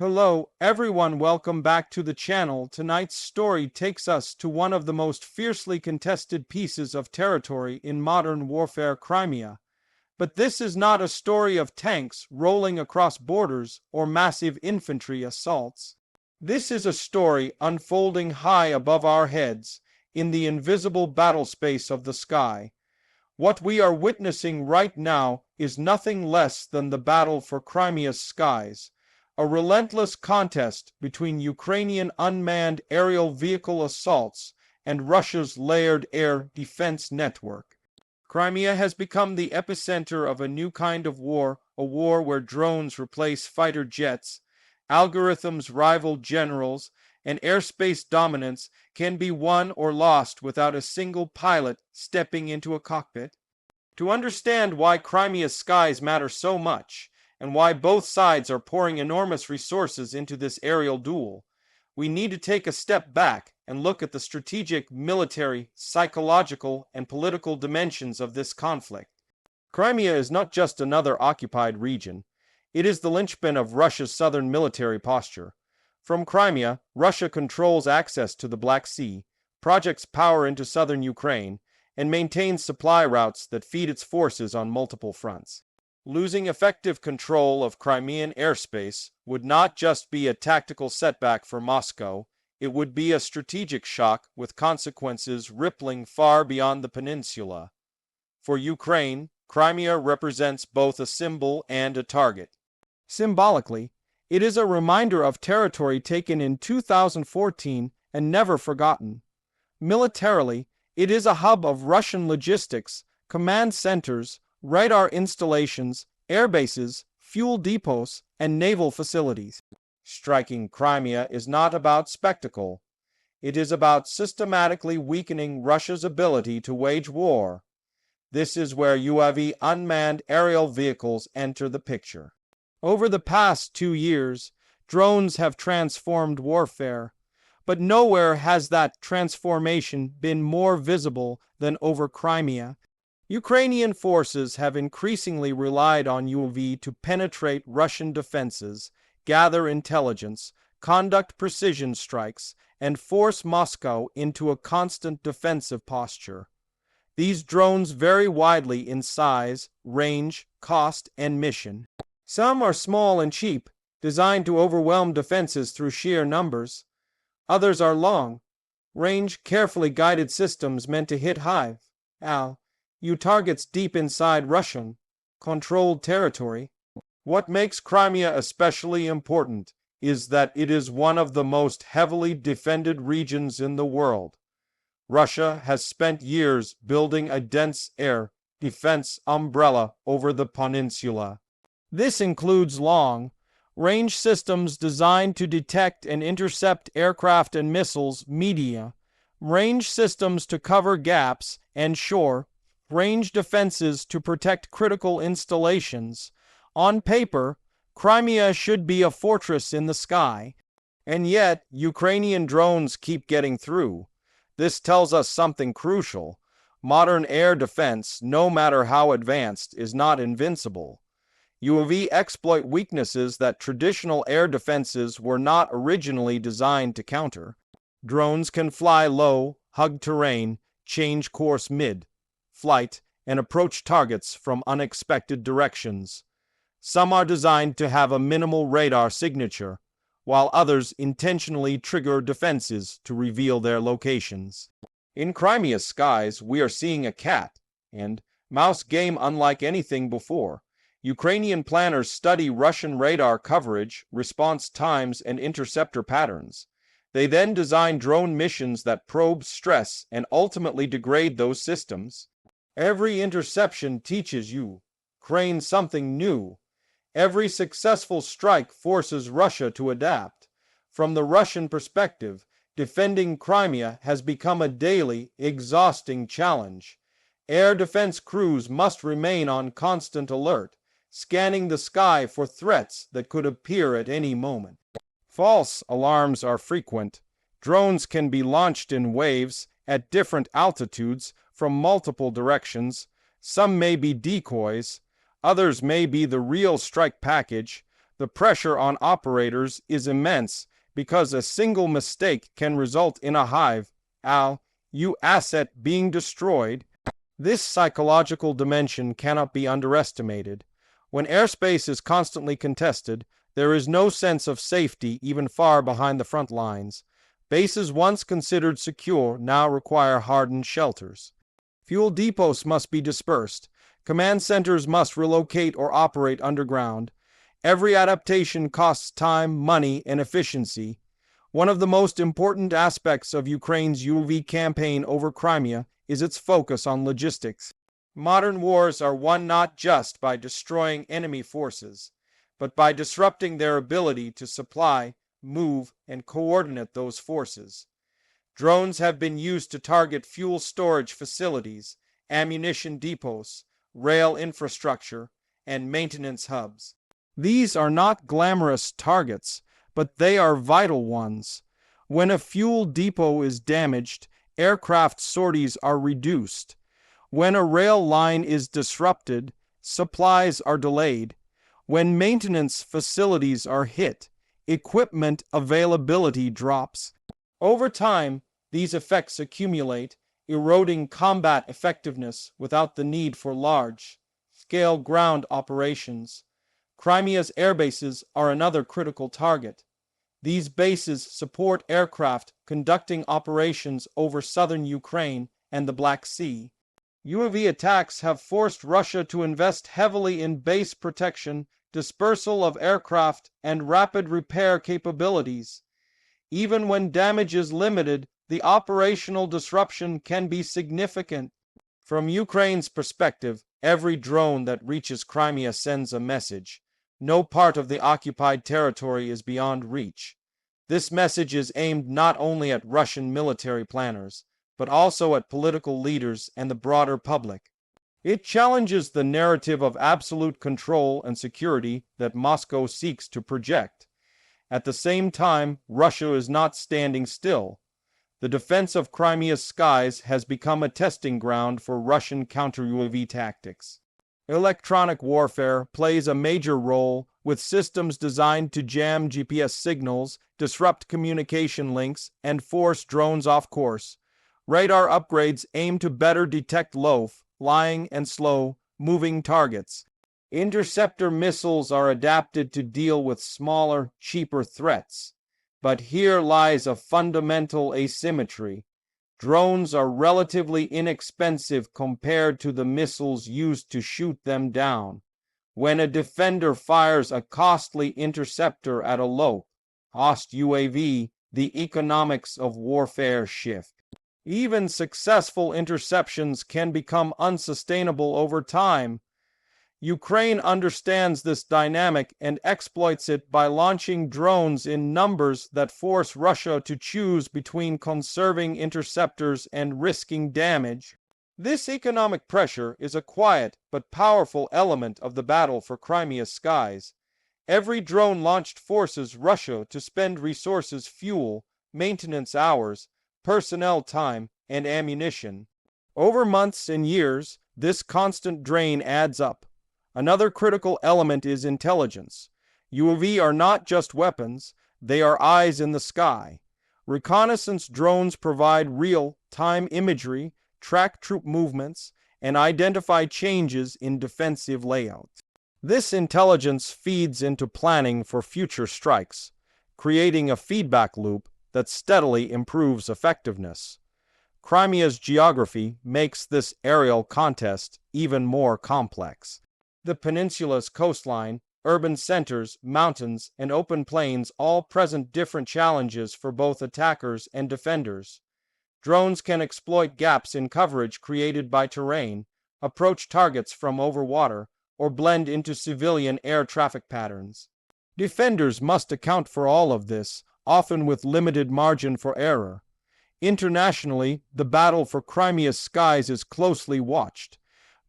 Hello, everyone. Welcome back to the channel. Tonight's story takes us to one of the most fiercely contested pieces of territory in modern warfare, Crimea. But this is not a story of tanks rolling across borders or massive infantry assaults. This is a story unfolding high above our heads in the invisible battlespace of the sky. What we are witnessing right now is nothing less than the battle for Crimea's skies. A relentless contest between Ukrainian unmanned aerial vehicle assaults and Russia's layered air defense network. Crimea has become the epicenter of a new kind of war, a war where drones replace fighter jets, algorithms rival generals, and airspace dominance can be won or lost without a single pilot stepping into a cockpit. To understand why Crimea's skies matter so much, and why both sides are pouring enormous resources into this aerial duel, we need to take a step back and look at the strategic, military, psychological, and political dimensions of this conflict. Crimea is not just another occupied region. It is the linchpin of Russia's southern military posture. From Crimea, Russia controls access to the Black Sea, projects power into southern Ukraine, and maintains supply routes that feed its forces on multiple fronts. Losing effective control of Crimean airspace would not just be a tactical setback for Moscow, it would be a strategic shock with consequences rippling far beyond the peninsula. For Ukraine, Crimea represents both a symbol and a target. Symbolically, it is a reminder of territory taken in 2014 and never forgotten. Militarily, it is a hub of Russian logistics, command centers, radar installations, airbases, fuel depots, and naval facilities. Striking Crimea is not about spectacle. It is about systematically weakening Russia's ability to wage war. This is where UAV unmanned aerial vehicles enter the picture. Over the past 2 years, drones have transformed warfare, but nowhere has that transformation been more visible than over Crimea. Ukrainian forces have increasingly relied on UAV to penetrate Russian defenses, gather intelligence, conduct precision strikes, and force Moscow into a constant defensive posture. These drones vary widely in size, range, cost, and mission. Some are small and cheap, designed to overwhelm defenses through sheer numbers. Others are long, range, carefully guided systems meant to hit high targets deep inside Russian controlled territory. What makes Crimea especially important is that it is one of the most heavily defended regions in the world. Russia has spent years building a dense air defense umbrella over the peninsula. This includes long-range systems designed to detect and intercept aircraft and missiles, range systems to cover gaps, and range defenses to protect critical installations. On paper, Crimea should be a fortress in the sky, and yet Ukrainian drones keep getting through. This tells us something crucial. Modern air defense, no matter how advanced, is not invincible. UAV exploit weaknesses that traditional air defenses were not originally designed to counter. Drones can fly low, hug terrain, change course mid-flight, and approach targets from unexpected directions. Some are designed to have a minimal radar signature, while others intentionally trigger defenses to reveal their locations. In Crimea's skies, we are seeing a cat and mouse game unlike anything before. Ukrainian planners study Russian radar coverage, response times, and interceptor patterns. They then design drone missions that probe, stress, and ultimately degrade those systems. Every interception teaches Ukraine something new. Every successful strike forces Russia to adapt. From the Russian perspective, defending Crimea has become a daily, exhausting challenge. Air defense crews must remain on constant alert, scanning the sky for threats that could appear at any moment. False alarms are frequent. Drones can be launched in waves at different altitudes from multiple directions. Some may be decoys. Others may be the real strike package. The pressure on operators is immense because a single mistake can result in a high-value asset being destroyed. This psychological dimension cannot be underestimated. When airspace is constantly contested, there is no sense of safety even far behind the front lines. Bases once considered secure now require hardened shelters. Fuel depots must be dispersed. Command centers must relocate or operate underground. Every adaptation costs time, money, and efficiency. One of the most important aspects of Ukraine's UAV campaign over Crimea is its focus on logistics. Modern wars are won not just by destroying enemy forces, but by disrupting their ability to supply, move, and coordinate those forces. Drones have been used to target fuel storage facilities, ammunition depots, rail infrastructure, and maintenance hubs. These are not glamorous targets, but they are vital ones. When a fuel depot is damaged, aircraft sorties are reduced. When a rail line is disrupted, supplies are delayed. When maintenance facilities are hit, equipment availability drops. Over time, these effects accumulate, eroding combat effectiveness without the need for large-scale ground operations. Crimea's airbases are another critical target. These bases support aircraft conducting operations over southern Ukraine and the Black Sea. UAV attacks have forced Russia to invest heavily in base protection, dispersal of aircraft, and rapid repair capabilities. Even when damage is limited, the operational disruption can be significant. From Ukraine's perspective, every drone that reaches Crimea sends a message. No part of the occupied territory is beyond reach. This message is aimed not only at Russian military planners, but also at political leaders and the broader public. It challenges the narrative of absolute control and security that Moscow seeks to project. At the same time, Russia is not standing still. The defense of Crimea's skies has become a testing ground for Russian counter-UAV tactics. Electronic warfare plays a major role, with systems designed to jam GPS signals, disrupt communication links, and force drones off course. Radar upgrades aim to better detect low, flying, and slow-moving targets. Interceptor missiles are adapted to deal with smaller, cheaper threats. But here lies a fundamental asymmetry. Drones are relatively inexpensive compared to the missiles used to shoot them down. When a defender fires a costly interceptor at a low-cost UAV, the economics of warfare shift. Even successful interceptions can become unsustainable over time. Ukraine understands this dynamic and exploits it by launching drones in numbers that force Russia to choose between conserving interceptors and risking damage. This economic pressure is a quiet but powerful element of the battle for Crimea's skies. Every drone launched forces Russia to spend resources, fuel, maintenance hours, personnel time, and ammunition. Over months and years, this constant drain adds up. Another critical element is intelligence. UAV are not just weapons, they are eyes in the sky. Reconnaissance drones provide real-time imagery, track troop movements, and identify changes in defensive layouts. This intelligence feeds into planning for future strikes, creating a feedback loop that steadily improves effectiveness. Crimea's geography makes this aerial contest even more complex. The peninsula's coastline, urban centers, mountains, and open plains all present different challenges for both attackers and defenders. Drones can exploit gaps in coverage created by terrain, approach targets from over water, or blend into civilian air traffic patterns. Defenders must account for all of this, often with limited margin for error. Internationally, the battle for Crimea's skies is closely watched.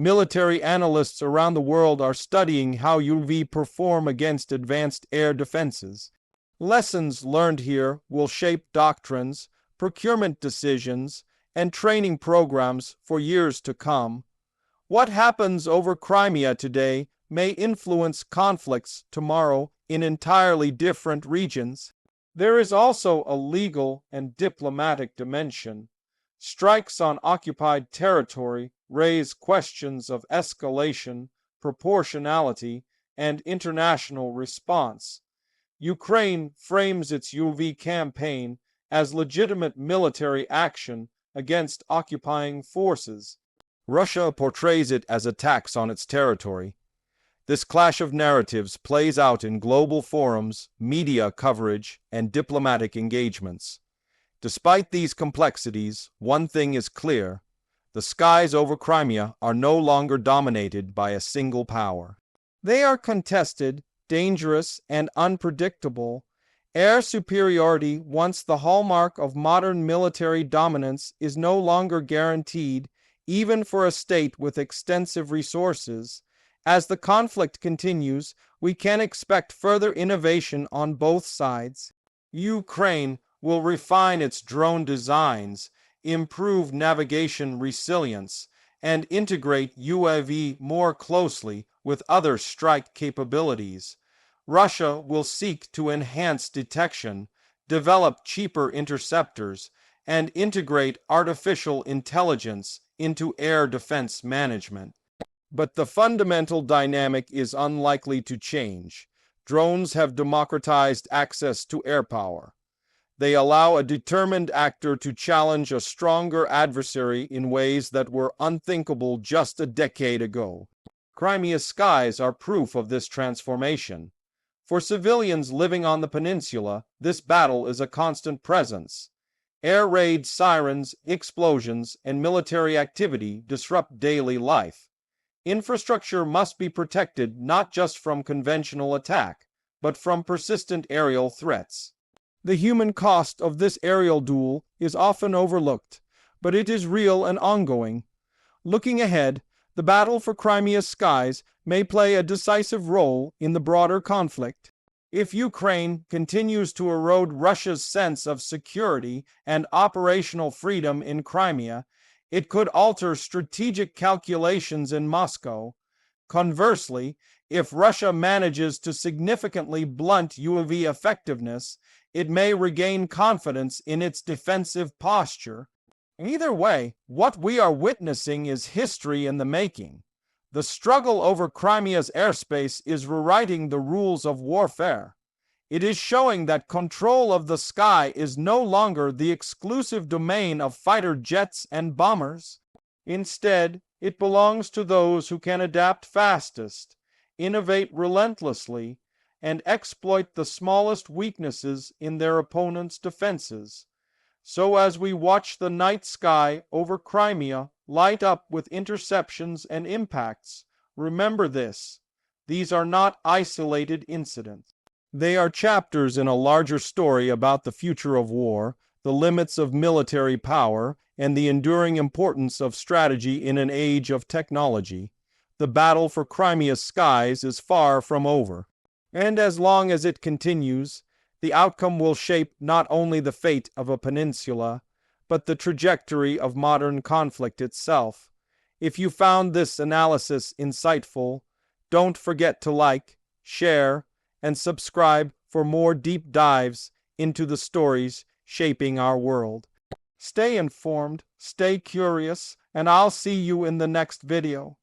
Military analysts around the world are studying how UAV perform against advanced air defenses. Lessons learned here will shape doctrines, procurement decisions, and training programs for years to come. What happens over Crimea today may influence conflicts tomorrow in entirely different regions. There is also a legal and diplomatic dimension. Strikes on occupied territory raise questions of escalation, proportionality, and international response. Ukraine frames its UAV campaign as legitimate military action against occupying forces. Russia portrays it as attacks on its territory. This clash of narratives plays out in global forums, media coverage, and diplomatic engagements. Despite these complexities, one thing is clear: the skies over Crimea are no longer dominated by a single power. They are contested, dangerous, and unpredictable. Air superiority, once the hallmark of modern military dominance, is no longer guaranteed, even for a state with extensive resources. As the conflict continues, we can expect further innovation on both sides. Ukraine will refine its drone designs, improve navigation resilience, and integrate UAV more closely with other strike capabilities. Russia will seek to enhance detection, develop cheaper interceptors, and integrate artificial intelligence into air defense management. But the fundamental dynamic is unlikely to change. Drones have democratized access to air power. They allow a determined actor to challenge a stronger adversary in ways that were unthinkable just a decade ago. Crimea's skies are proof of this transformation. For civilians living on the peninsula, this battle is a constant presence. Air raid sirens, explosions, and military activity disrupt daily life. Infrastructure must be protected not just from conventional attack, but from persistent aerial threats. The human cost of this aerial duel is often overlooked, but it is real and ongoing. Looking ahead, the battle for Crimea's skies may play a decisive role in the broader conflict. If Ukraine continues to erode Russia's sense of security and operational freedom in Crimea, it could alter strategic calculations in Moscow. Conversely, if Russia manages to significantly blunt UAV effectiveness, it may regain confidence in its defensive posture. Either way, what we are witnessing is history in the making. The struggle over Crimea's airspace is rewriting the rules of warfare. It is showing that control of the sky is no longer the exclusive domain of fighter jets and bombers. Instead, it belongs to those who can adapt fastest, innovate relentlessly, and exploit the smallest weaknesses in their opponent's defenses. So as we watch the night sky over Crimea light up with interceptions and impacts, remember this: these are not isolated incidents. They are chapters in a larger story about the future of war, the limits of military power, and the enduring importance of strategy in an age of technology. The battle for Crimea's skies is far from over, and as long as it continues, the outcome will shape not only the fate of a peninsula, but the trajectory of modern conflict itself. If you found this analysis insightful, don't forget to like, share, and subscribe for more deep dives into the stories shaping our world. Stay informed, stay curious, and I'll see you in the next video.